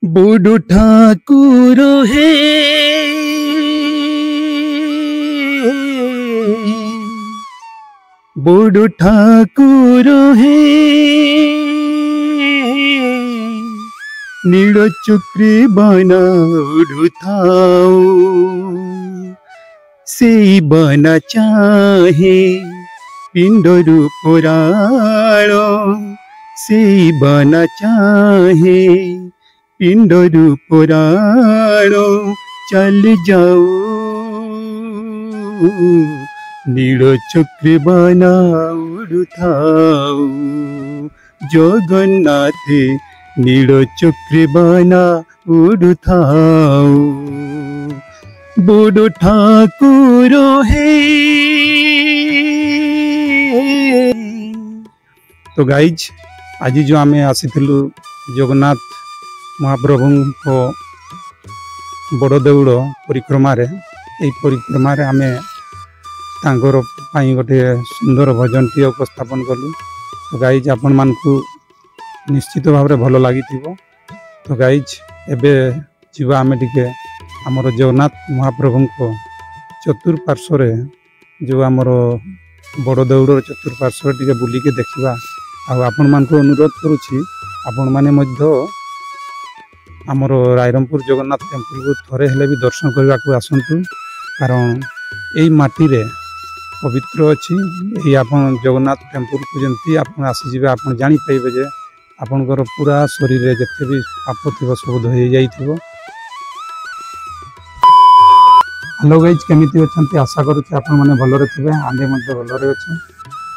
बुडु ठाकुर हे बुडु ठाकुर हे नील चुक्री बना उड़ुथाओ से बना चाहे पिंडरु पुराण से बना चाहे पिंडरु पुराण चल जाओ नील चक्र बना उड़ुथाओ जगन्नाथ नील चक्र बना उड़ुथाओ बुडु ठाकुर हे। तो गाइज आज जो आम आसीलु जगन्नाथ महाप्रभु को बड़ देउड़ परिक्रमा आम तांकर पाई गोटे सुंदर भजन टी उपस्थापन कलु। तो गाइज आपण मानकु निश्चित भाव में भल लगी। तो गाइज एबे जीवा आम टिके आमर जगन्नाथ महाप्रभु को चतुर्पार्श्व जो आमर बड़ देउड़ चतुर्पार्श्व टिके बुलिके देखा आपण मान अनुरोध करुछि आपण माने मध्य आमर रायरंगपुर जगन्नाथ टेम्पल को थोड़े हेले भी दर्शन करने को आसतु कारण यही माटी रे पवित्र अच्छी आपन जगन्नाथ टेम्पल को जमी आप आसीजे आप जापारे जे आपणकर पूरा शरीर रे जिते भी पाप थी सब धोई जाइथिबो। हेलो गाइज केमिति अछंती आशा करुछि आपण माने भलरे थिबे आंधे मध्य भलरे अछि।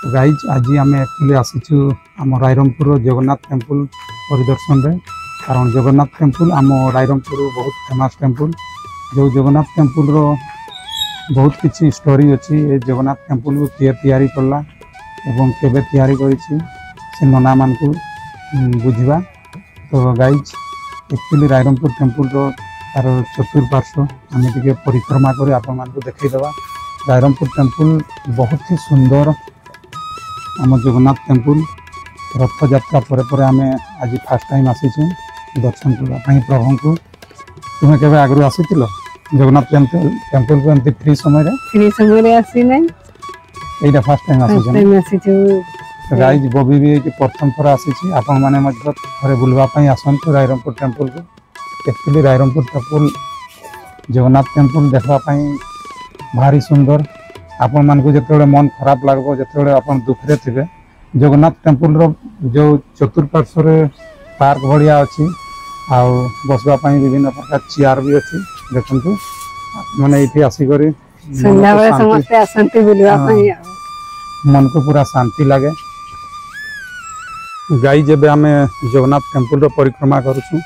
तो गाइज आज आम एक्चुअली आसीचु आम रायरंगपुर जगन्नाथ टेम्पल परिदर्शन रे कारण जगन्नाथ टेम्पल आम रायरंगपुर बहुत फेमस टेम्पल जो जगन्नाथ टेम्पल रो बहुत किसी स्टोरी अच्छी ये जगन्नाथ टेम्पल को किए तैयारी कला एवं केबे तैयारी करिछि से नना मान को बुझा। तो गाइज एक्चुअली रायरंगपुर टेम्पल रो तार चतुर्पार्श्व आम टे परिक्रमा कर आपण मान को देखईदेवा। रायरंगपुर टेम्पल बहुत ही सुंदर आम जगन्नाथ टेम्पल रथ यात्रा पर आम आज फास्ट टाइम आसीचु दर्शन करने प्रभु को। तुम्हें केबे आगु आसी जगन्नाथ टेम्पल को एमती फ्री समय आसी नै एटा फर्स्ट टाइम आसीचु। गाइज बबी भी प्रथम थर आसी आपण माने मध्य थरे बुलवा पई आसंतु रायरंगपुर टेम्पल को। Actually Rairangpur temple Jagannath temple देखा पई भारी सुंदर आपण मान को जते मन खराब लागबो जते आपण दुखरे थिबे जगन्नाथ टेम्पल रो जो चतुर्पार्श्व रे पार्क बढ़िया अच्छी आउ बसवा पई विभिन्न प्रकार चेयर भी अच्छी देखंतु माने इठी आसी करी संध्या बेले समस्त आसंती बुलवा पई मन को पूरा शांति लगे। गाई जब आम जगन्नाथ टेम्पल रो परिक्रमा करूछु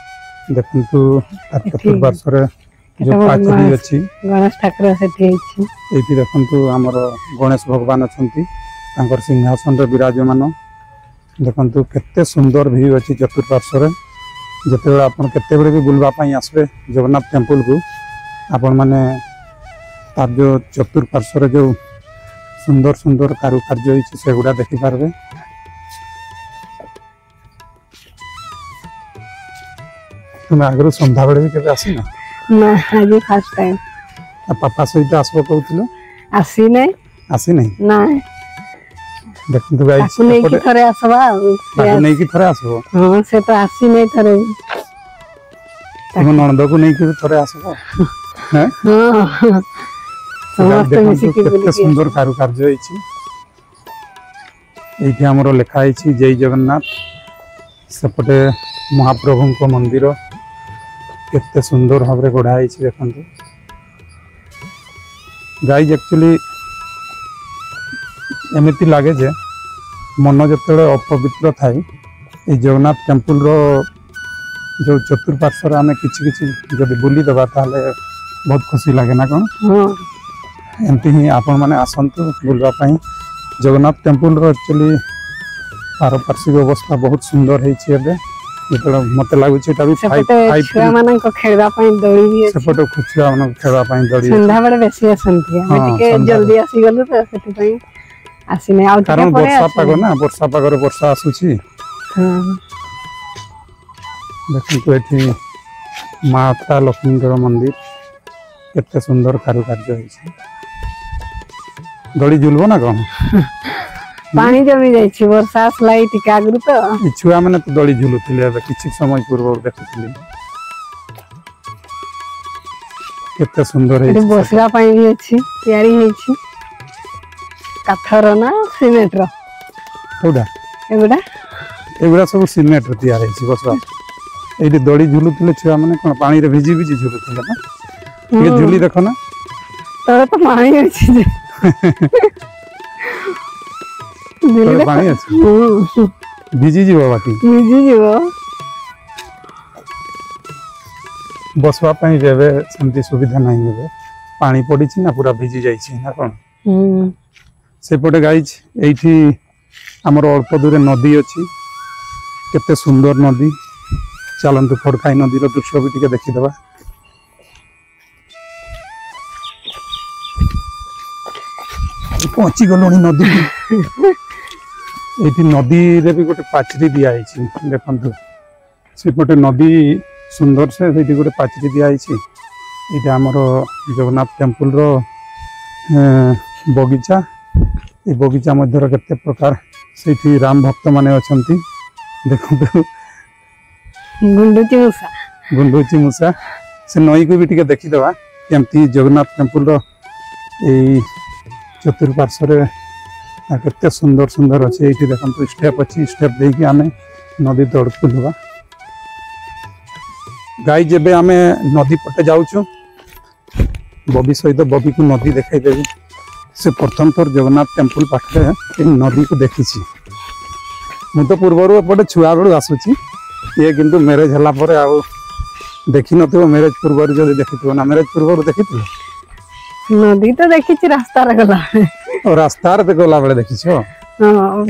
देखंतु चतुर्पार्श्व रे जो पाचरी अच्छी गणेश ठाकुर सेठी अछि एठी देखंतु हमर गणेश भगवान अछंती तांकर सिंहासन रे विराजमान देखंतु केते सुंदर व्यू अच्छी चतुर्पार्श्व रे जिते आपन केते बड़े भी बुलवा पई आसबे जगन्नाथ टेम्पल को आपण माने तार जो चतुर्पार्श्व रे जो सुंदर सुंदर कारुकार्य होइछि सेगुडा देखि पारबे। तुम आगरो संध्या बेले भी केबे आसी ना आज फर्स्ट टाइम पापा सहित आसबो कहउतिलो आसी नै ना देखंतु गाइस नै कि थरे आसबा ताको नै कि थरे आसबो हां से तो आसी नै थरे तुम नणद को नै कि थरे आसबो हैं हां समस्त मिसी के केते सुंदर कारुकार्य होइछि एठी हमरो लेखा होइछि जय जगन्नाथ सेपटे महाप्रभु को मंदिर केते सुंदर भाव रे गढ़ा होइछि देखंतु। गाइज एक्चुअली एमती लगे जे मन जो अपवित्र थाए ये जगन्नाथ टेम्पल रो जो चतुर्पार्श्व आम कि जब बुली देवा ताले बहुत खुशी लगे ना कौन एमती ही आपण माने आसंतु बुलवा पई जगन्नाथ टेम्पल रो एक्चुअली पारपार्श्विक अवस्था बहुत सुंदर होइछि एबे जेतले मते लागुछि एटा भी 5 छुआ मानन को खेलबा पई दौड़ी भी सेपटो खुचिया मानन खेलबा पई दौड़ी संध्या बेले बेसी आसंती हम टिके जल्दी आसी गलो तो सेति पई आसी नै आउ कारण वर्षा पाग ना वर्षा पागर वर्षा आसुछि। हां देखंतु एठी माता लक्ष्मी मंदिर केते सुंदर कारुकार्य है। दड़ी झुलबो ना कौन पानी जमी जाइछि वर्षा आसलाई टिके आगरु तो छुआ मैंने तो दड़ी झुलुथिले एबे किछि समय पूर्व देखुथिले केते सुंदर है। बसरा पाई भी अछि तयारी हेछि काठर ना सीमेंट रो कोडा एगुडा एगुडा सब सीमेंट रो तयार है बसवा एठी दड़ी झुलुथिले छुआ माने कोन पानी रे भिजी भिजी झुलुथिले ना ये झुली देखो ना तोरा तो पानी अछि जे तोरा पानी अछि भिजी जीव बाकी भिजी जीव बसवा पाई जेबे सेमती सुविधा नहीं हेबे पानी पड़ी ना पूरा भिजी जाइछि ना कोन से पटे गाइछ एठी हमर अल्प दूर नदी अछि केते सुंदर नदी चलंतु फड़काई नदी रो दृश्य भी टिके देखि देबा। पहुंची गलोनी नदी एठी नदी रे भी गोटे पाचरी दिया आइछि देखंतु से पटे नदी सुंदर से एठी गोटे पाचरी दिया आइछि एटा हमर जगन्नाथ टेम्पल रो बगीचा ए बगीचा मध्य केते प्रकार सेठी राम भक्त माने अछंती देखंतु गुंडुची मूसा से नई को भी टिके देखि देबा केमती जगन्नाथ टेम्पल रो ए चतुर्पार्श्व केते सुंदर सुंदर अच्छे ये देखो स्टेप अच्छी स्टेप देकी आम नदी तड़कू देवा गाई जेबे आम नदी पटे जाऊँ बबी सहित बबी को नदी देखाईदेवी से प्रथम थर जगन्नाथ टेम्पल पाखे नदी को देखी मु तो पूर्वर एपटे छुआ बेलू आसूची ये किंतु मैरेज है आउ देखी न मैरेज पूर्व जो देखी ना मैरेज पूर्व देखी नदी तो देखी रास्ता गला और रास्तार पे गला बेले देखी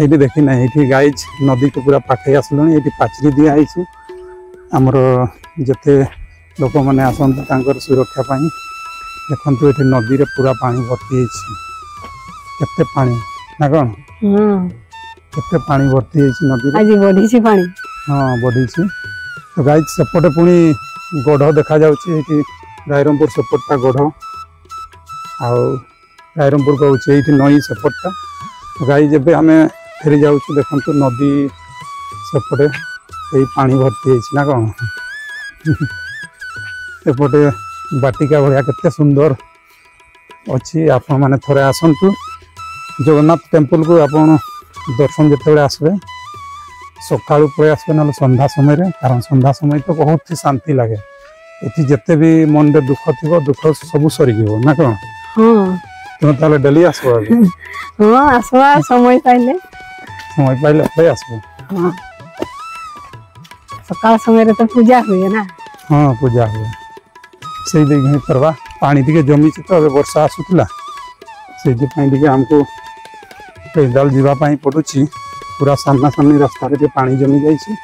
ये देखी ना ये गाइज नदी को पूरा पाखे आसलुनी ये पाचरी दिया आमर जिते लोक मैंने आसत सुरक्षा देखु ये नदी रे पूरा पानी भर्ती केते पानी ना कौन केते पानी भर्ती नदी आज बढ़ी पानी हाँ बढ़ी तो गाइज सेपटे पुणी गढ़ देखा जाऊँगी रायरमपुर सेपटा गढ़ आउ रायरमपुर कहूँ ये नई सेपटा गाई जब आम फेरी जाऊँ देखु नदी सेपटे यही पानी भर्ती ना कौन एपटे बाटिका भाया केते सुंदर अच्छी आपण मैंने थोड़े आसतु जगन्नाथ टेम्पल को आपण दर्शन जिते आसबे सका पड़े आसबे ना संध्या समय कारण संध्या समय तो बहुत ही शांति लगे ये जिते भी मन में दुख थी दुख सब सरीज ना कौन तुम ताले डेली आसबो हां आसबा समय पाइले आसबो सकाळ समय रे तो पूजा हुए ना हां पूजा हुए से देखि करबा पानी टिके जमी तो अबे वर्षा आसुतला से जे पानी टिके हमको पैदल जीवा पाई पडुची पूरा सामना सामनी रास्ता रे पानी जमी जाइछि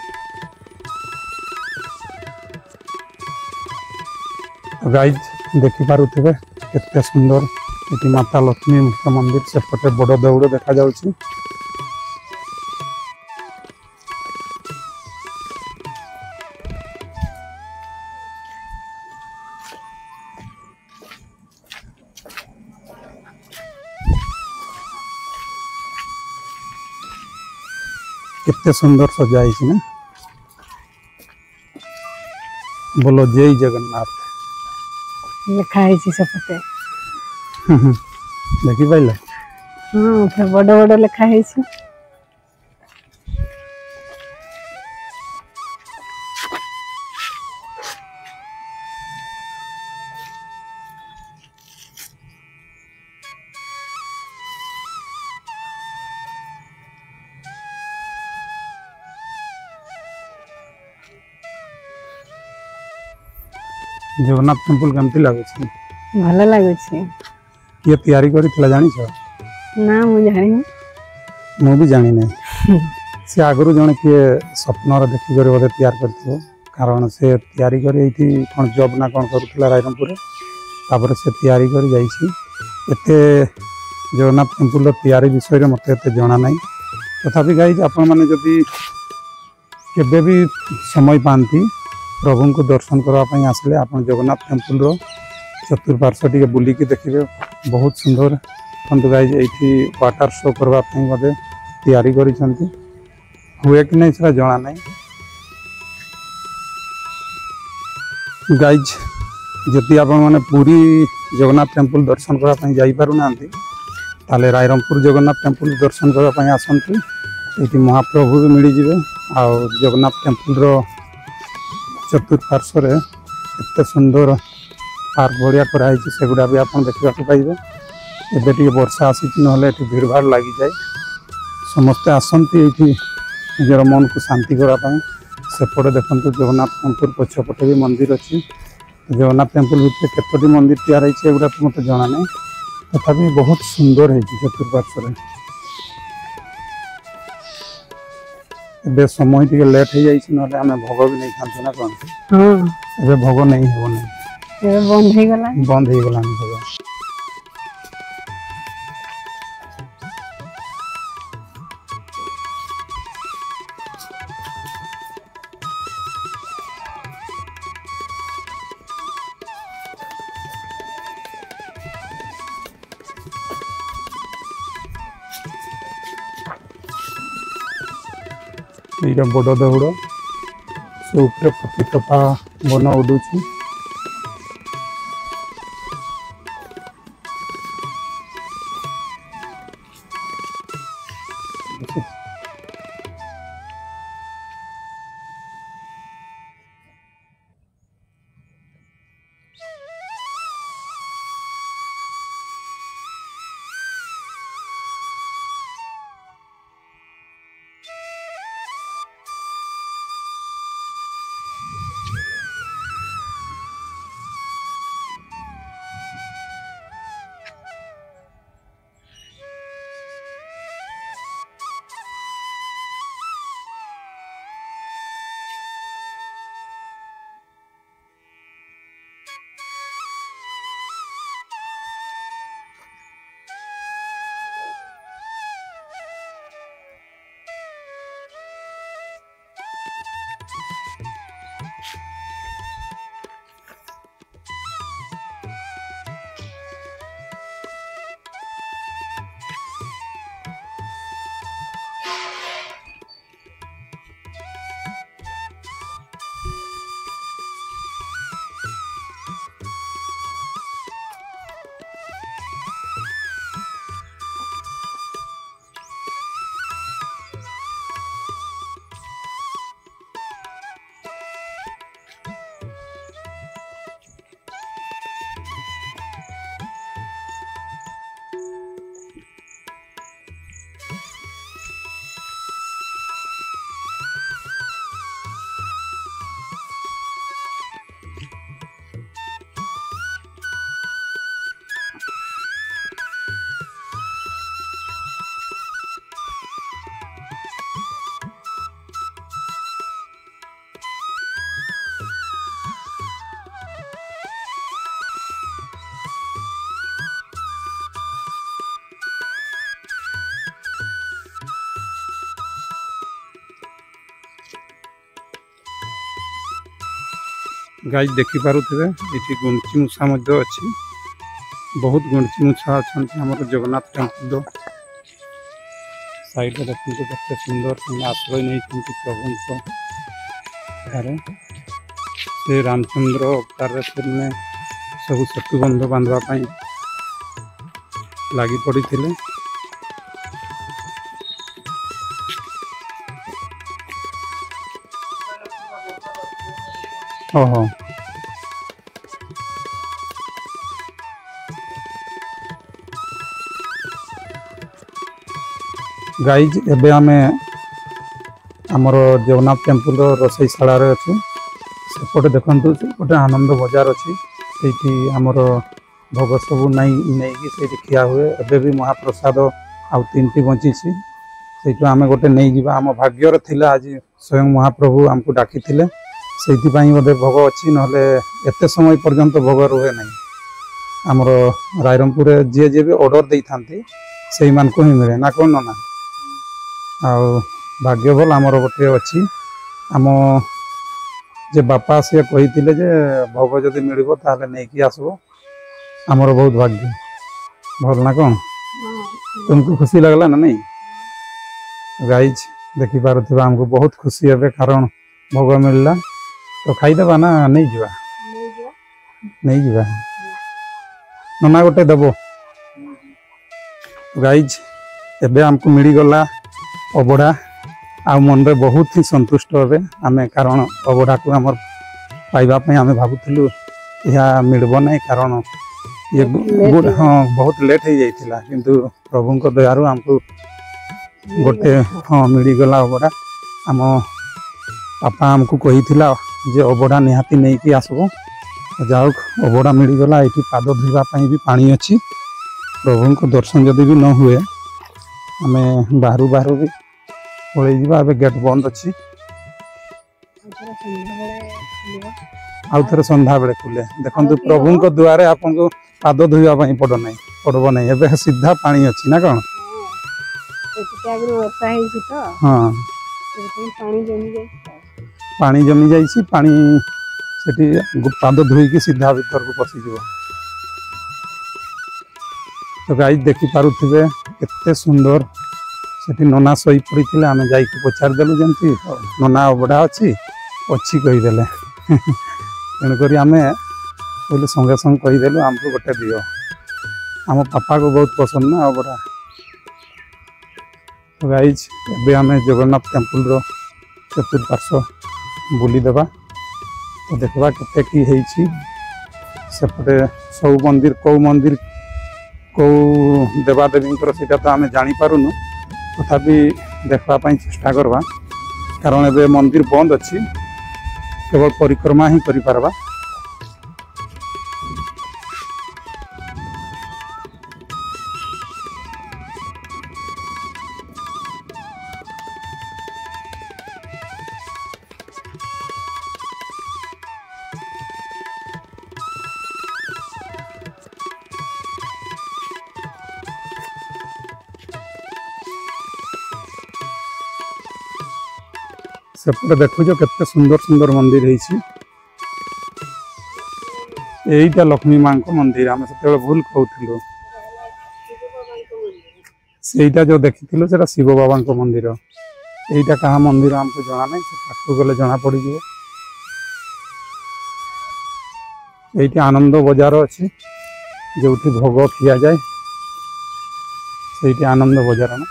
गाइज देखि पारुथिबे केते सुंदर ये माता लक्ष्मी मंदिर सेपटे बड़ देउड़ देखा जाउछि केते सुंदर सजाई ना बोलो जय जगन्नाथ लिखा है सेपटे देखी पाइल हाँ बड़ बड़ लिखा है जगन्नाथ टेम्पल केमती लगुच भल लगुच किए तैयारी करितला जानि छ ना मु जानि मु भी जानि नहीं से आगरु जने किए स्वप्न देखी कर बोधे तैयार करथिबो कारण से तैयारी कर एठी कोन जॉब ना कोन करूतला रायरमपुर तापर से तैयारी कर जाइछि एते जगन्नाथ टेम्पल तैयारी विषय रे मते एते जाना नहीं तथापि गाइज आपण माने जदी केबे भी समय पांती प्रभु को दर्शन करने आसले आप जगन्नाथ टेम्पल चतुर्पार्श्व टी बुलिकी देखिए बहुत सुंदर देखते गाइज ये वाटर शो करने बोधे तैयारी करिसेंती हुए कि नहीं सेटा जना नहीं गाइज जदि आपण मैंने पूरी जगन्नाथ टेम्पल दर्शन करने जापार ना ताले रायरंगपुर जगन्नाथ टेम्पल दर्शन करने आसती ये महाप्रभु भी मिलଯିवे आ जगन्नाथ टेम्पल चतुर्पार्श्व एत सुंदर पार्क भाया कराई से गुड़ा भी आप देखा पाइबे एबे टी वर्षा आसी ना भीड़ भाड़ लगी जाए समस्ते आसती ये निजर मन को शांति करने सेपटे देखते जगन्नाथ टेम्पल पछपटे भी मंदिर अच्छी जगन्नाथ टेम्पल भितर केतोटी मंदिर तैयार होगा तो मत जना नहीं तथापि बहुत सुंदर है चतुर्पार्श्व एबे समय टी लेट हो जाए ना आम भोग भी नहीं खाते ना कौन हाँ एबे भोग नहीं हो नहीं बंद हो गला भोग ये बड़ दौड़ से ऊपर पतितपा बन उड़ूची गाइज देखिपे ये गुंची मूषा अच्छी बहुत गुंची मूषा अच्छा आम जगन्नाथ टेम्पल साइड देखते केते सुंदर आश्रय नहीं प्रभु से रामचंद्र अवतार से सब सेतुबंध बांधवाई लगी पड़ी थे। ओहो गाइज एबे आमे आमर जगन्नाथ टेम्पल रोषईशाला अच्छु सेपटे देखु गोटे आनंद बजार अच्छी से आमर भोग सब नहीं से खिया हुए एबे भी महाप्रसाद आउ 3टी बची से आम गोटे नहीं जावा आम भाग्यर थिला आज स्वयं महाप्रभु आमको डाकी थिले से बोधे भोग अच्छी ना एत समय पर्यंत भोग रुहे नहीं आमर रायरंगपुर जी जी भी ऑर्डर दे था से मान को ही मिले ना कौन ना आ भाग्य भल आमर गोटे अच्छी आम जे बापा सी कही भोग जदि मिल नहीं आसब आमर बहुत भाग्य भल ना कौन तुमको खुशी लगला ना नहीं गाइज देखी पारे आमको बहुत खुशी है कारण भोग मिलला तो खाईदेवा ना नहीं जीवा नहीं जीवा नना गोटे देव गाइज एबे हमको मिलगला अबड़ा आ मन रे बहुत ही संतुष्ट हे आम कारण अबड़ा को आम पाइबापी आम भावुलु यह मिलब ना कारण ये हाँ बहुत लेट हो जाइला किंतु प्रभु दयारु आमको गोटे हाँ मिलगला अबड़ा आम पापा आमको कही जे अबड़ा निहाती नहीं कि आसब जाओ अबड़ा मिलगला ये पाद धोवाई भी पानी अच्छी प्रभु को दर्शन जदि भी न हुए आम बाहर बाहर भी पलि जा गेट बंद अच्छी आउ थे संध्या बेले खुले देखो प्रभु को द्वारे आपन को पाद धोवाई पड़ब ना एवं सीधा पानी अच्छी ना कौन हाँ पानी जमी जाइए पानी से पाद धोईकी सीधा भीतर को पशिज तो गाइज देखी पारुथिबे केते सुंदर सेठी नना सही पड़ी आम जा पचारदेलु जमी नना अबड़ा अच्छी अच्छी कहीदेले तेणुक आम बोले संगे संगे कहीदेलु आमको गोटे दियो आम पापा को बहुत पसंद ना अबड़ा तो गाइज एबे आम जगन्नाथ टेम्पल चतुर्पार्श्व बुलीदेवा तो देखा केते की होईछि सेपटे सब मंदिर कौ देवादेवी से तो आम जापारूनु तथापि देखापी चेष्टा करवा कारण एबे मंदिर बंद अच्छी केवल परिक्रमा ही करि पारबा सेपटे देखुच केते सुंदर सुंदर मंदिर यहीटा लक्ष्मी माँ को मंदिर आम से भूल कहूँ सेटा जो देखी से शिव बाबा मंदिर यहीटा क्या मंदिर आमको जना ना पाक गले जना पड़ ये आनंद बजार अच्छी जो भोग खिया जाए से आनंद बजार ना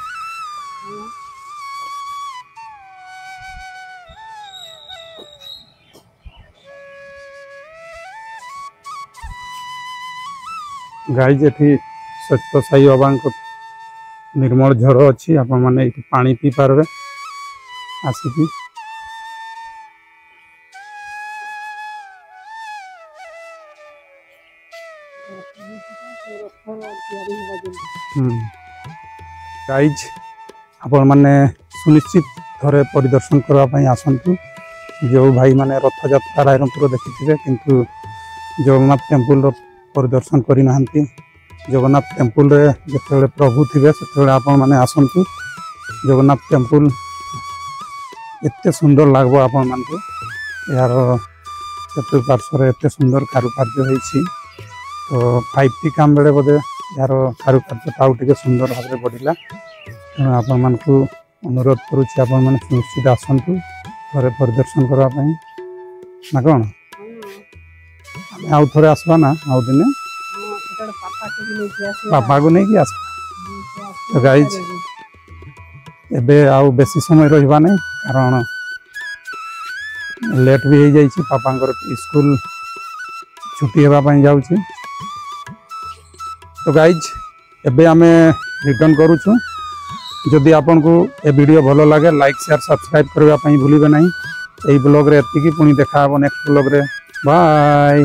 गाइज ये सत्य साई बाबा निर्मल झर अच्छी आपण मैंने ये पानी पी पारे आसिकी गाइज आपण मैंने सुनिश्चित थोड़े परिदर्शन करने आसतु जो भाई मैंने रथ यात्रा रायरंगपुर देखी किंतु जगन्नाथ टेम्पल परिदर्शन करना जगन्नाथ टेम्पल रे जिते प्रभु थे से आपण मैंने आसतु जगन्नाथ टेम्पल एते सुंदर लगो आपण मान को यार चतुर्पार्श्व एत सुंदर कारुकार्य होती तो 5T काम बेले बोधे यार कारुकार्य आउ टे सुंदर भाव में बढ़ला तेणु आपण मान को अनुरोध करुच्ची आपण मैंने सुनिश्चित आसतु थे परिदर्शन करने ना कौन आउ थे आसवा ना आउ दिने पापा को नहीं आस तो गाइज एबे आउ बेसी समय रहा नहीं कारण लेट भी हो जाइए पापा स्कूल छुट्टी होगापाई जाऊँ तो गाइज एबे आमे रिटर्न करुचु जदि आपन को ए वीडियो भलो लगे लाइक शेयर सब्सक्राइब करने भूलिए ना यही ब्लॉग रे एतिकी पुणी देखा नेक्स्ट ब्लॉग रे बाय।